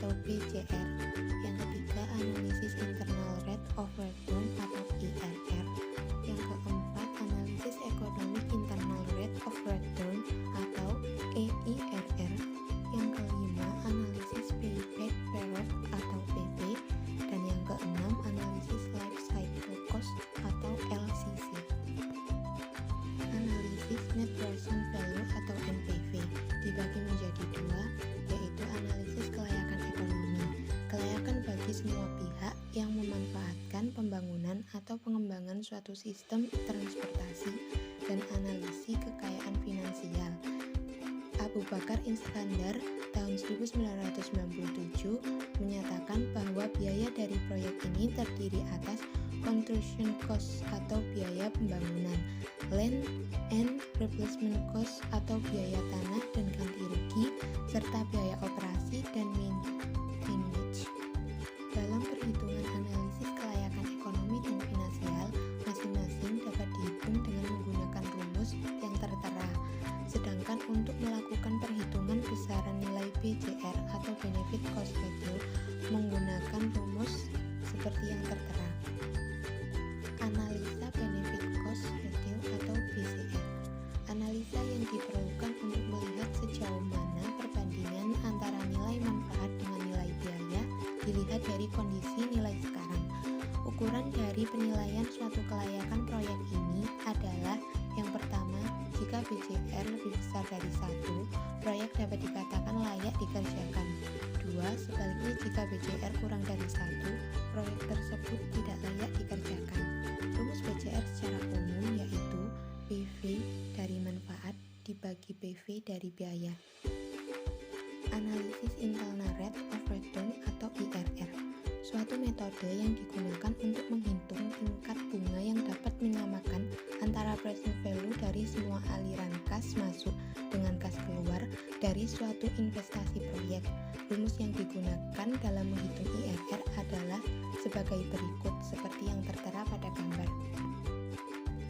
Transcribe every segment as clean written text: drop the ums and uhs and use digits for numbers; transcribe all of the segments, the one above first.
atau PCR. Yang ketiga, analisis internal rate of return atau IRR. Yang keempat, analisis economic internal rate of return atau EIRR. Yang kelima, analisis payback period atau PP. Dan yang keenam, analisis life cycle cost atau LCC. Analisis net present value atau NPV dibagi menjadi dua, yaitu analisis kelayakan ekonomi, kelayakan bagi semua pihak yang memanfaatkan pembangunan atau pengembangan suatu sistem transportasi, dan analisis kekayaan finansial. Abu Bakar Iskandar tahun 1997 menyatakan bahwa biaya dari proyek ini terdiri atas construction cost atau biaya pembangunan, land and replacement cost atau biaya tanah dan ganti rugi, serta biaya operasi dan maintenance. Dalam perhitungan analisis kelayakan ekonomi dan finansial, masing-masing dapat dihitung dengan menggunakan rumus yang tertera. Sedangkan untuk melakukan perhitungan besaran nilai BCR atau benefit cost ratio menggunakan rumus seperti yang tertera. Analisa benefit cost ratio atau BCR. Analisa yang diperlukan untuk melihat sejauh mana perbandingan antara nilai manfaat dengan nilai biaya dilihat dari kondisi nilai sekarang. Ukuran dari penilaian suatu kelayakan proyek ini adalah: yang pertama, jika BCR lebih besar dari 1, proyek dapat dikatakan layak dikerjakan. 2, sebaliknya jika BCR kurang dari 1, proyek tersebut tidak layak dikerjakan. Rumus BCR secara umum yaitu PV dari manfaat dibagi PV dari biaya. Analisis internal rate of return atau IRR, suatu metode yang digunakan untuk menghitung tingkat bunga yang dapat menyamakan antara present value dari semua aliran kas masuk dengan kas keluar dari suatu investasi proyek. Rumus yang digunakan dalam menghitung IRR adalah sebagai berikut seperti yang tertera pada gambar.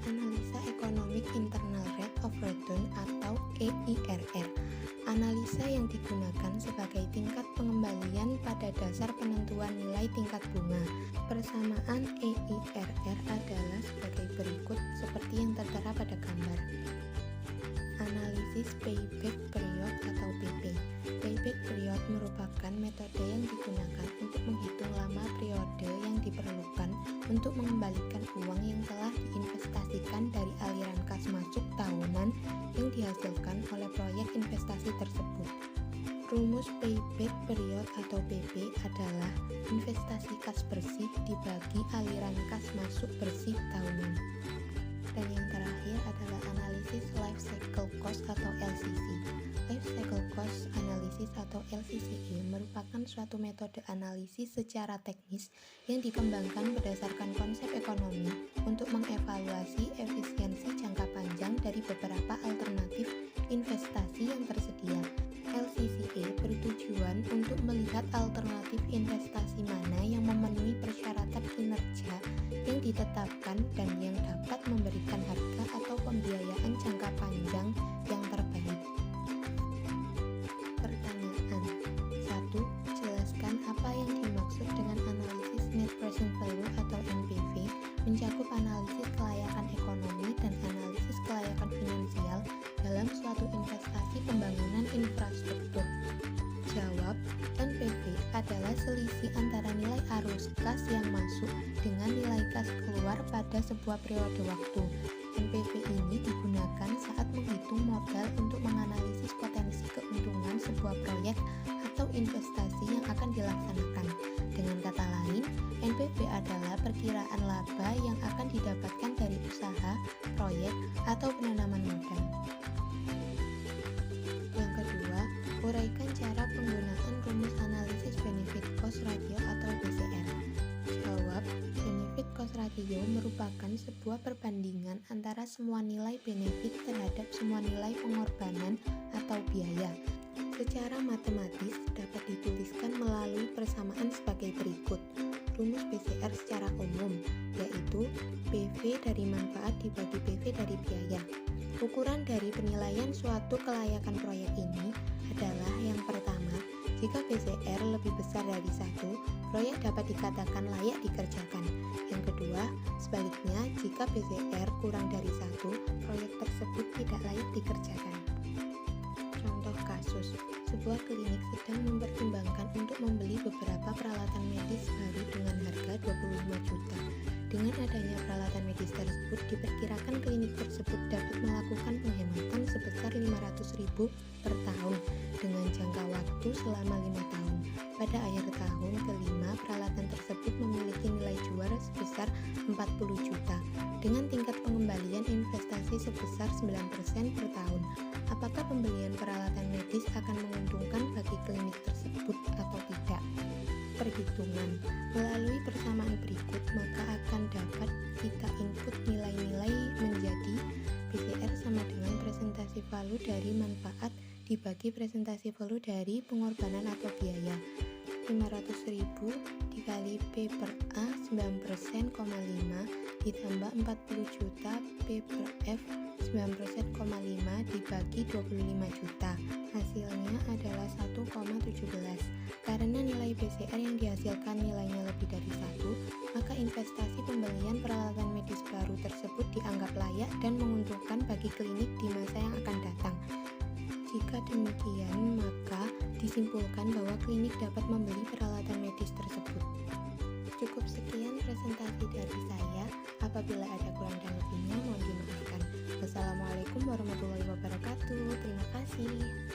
Analisa Economic Internal Rate of Return atau EIRR. Analisa yang digunakan sebagai tingkat pengembalian pada dasar penentuan nilai tingkat bunga. Persamaan EIRR adalah sebagai berikut seperti yang tertera pada gambar. Analisis Payback Period atau PP. Payback Period merupakan metode yang digunakan untuk menghitung lama periode yang diperlukan untuk mengembalikan uang yang telah diinvestasikan dari aliran kas masuk tahunan yang dihasilkan oleh proyek investasi tersebut. Rumus Payback Period atau PP adalah investasi kas bersih dibagi aliran kas masuk bersih tahunan. Dan yang terakhir adalah analisis Life Cycle Cost atau LCC. Life Cycle Cost Analysis atau LCCE merupakan suatu metode analisis secara teknis yang dikembangkan berdasarkan konsep ekonomi untuk mengevaluasi efisiensi jangka panjang dari beberapa alternatif investasi yang tersedia. LCCE bertujuan untuk melihat alternatif investasi mana yang memenuhi persyaratan kinerja yang ditetapkan dan yang dapat memberikan harga atau pembiayaan jangka panjang yang terbaik. Pertanyaan 1. Jelaskan apa yang dimaksud dengan analisis net present value atau NPV, mencakup analisis kelayakan ekonomi dan analisis kelayakan finansial dalam suatu investasi pembangunan infrastruktur. Jawab, NPV adalah selisih antara nilai arus kas yang masuk dengan nilai kas keluar pada sebuah periode waktu. NPV ini digunakan saat menghitung modal untuk menganalisis potensi keuntungan sebuah proyek atau investasi yang akan dilaksanakan. Dengan kata lain, NPV adalah perkiraan laba yang akan didapatkan dari usaha, proyek, atau penanaman modal. Yang kedua, uraikan cara penggunaan rumus analisis benefit cost ratio atau BCR. Jawab, benefit cost ratio merupakan sebuah perbandingan antara semua nilai benefit terhadap semua nilai pengorbanan atau biaya. Secara matematis dapat dituliskan melalui persamaan sebagai berikut. Rumus BCR secara umum yaitu PV dari manfaat dibagi PV dari biaya. Ukuran dari penilaian suatu kelayakan proyek ini adalah yang pertama, Jika PCR lebih besar dari 1, proyek dapat dikatakan layak dikerjakan. Yang kedua, sebaliknya, jika PCR kurang dari 1, proyek tersebut tidak layak dikerjakan. Contoh kasus, sebuah klinik sedang mempertimbangkan untuk membeli beberapa peralatan medis baru dengan harga 25 juta. Dengan adanya peralatan medis tersebut, diperkirakan klinik tersebut dapat melakukan penghematan sebesar 500.000 per tahun dengan jangka waktu selama 5 tahun. Pada akhir tahun kelima, peralatan tersebut memiliki nilai jual sebesar 40 juta dengan tingkat pengembalian investasi sebesar 9% per tahun. Apakah pembelian peralatan medis akan menguntungkan bagi klinik tersebut atau tidak? Perhitungan. Melalui persamaan berikut, maka akan dapat kita input nilai-nilai menjadi PCR sama dengan presentasi value dari manfaat dibagi presentasi value dari pengorbanan atau biaya. 500.000 dikali P per A 9%,5 ditambah 40 juta P per F 9%,5 dibagi 25 juta. Hasilnya adalah 1,17. Karena nilai PCR yang dihasilkan nilainya lebih dari 1, maka investasi pembelian peralatan medis baru tersebut dianggap layak dan menguntungkan bagi klinik di masa yang akan datang. Jika demikian, maka disimpulkan bahwa klinik dapat membeli peralatan medis tersebut. Cukup sekian presentasi dari saya. Apabila ada kurang dan lebihnya, mohon dimaafkan. Wassalamualaikum warahmatullahi wabarakatuh. Terima kasih.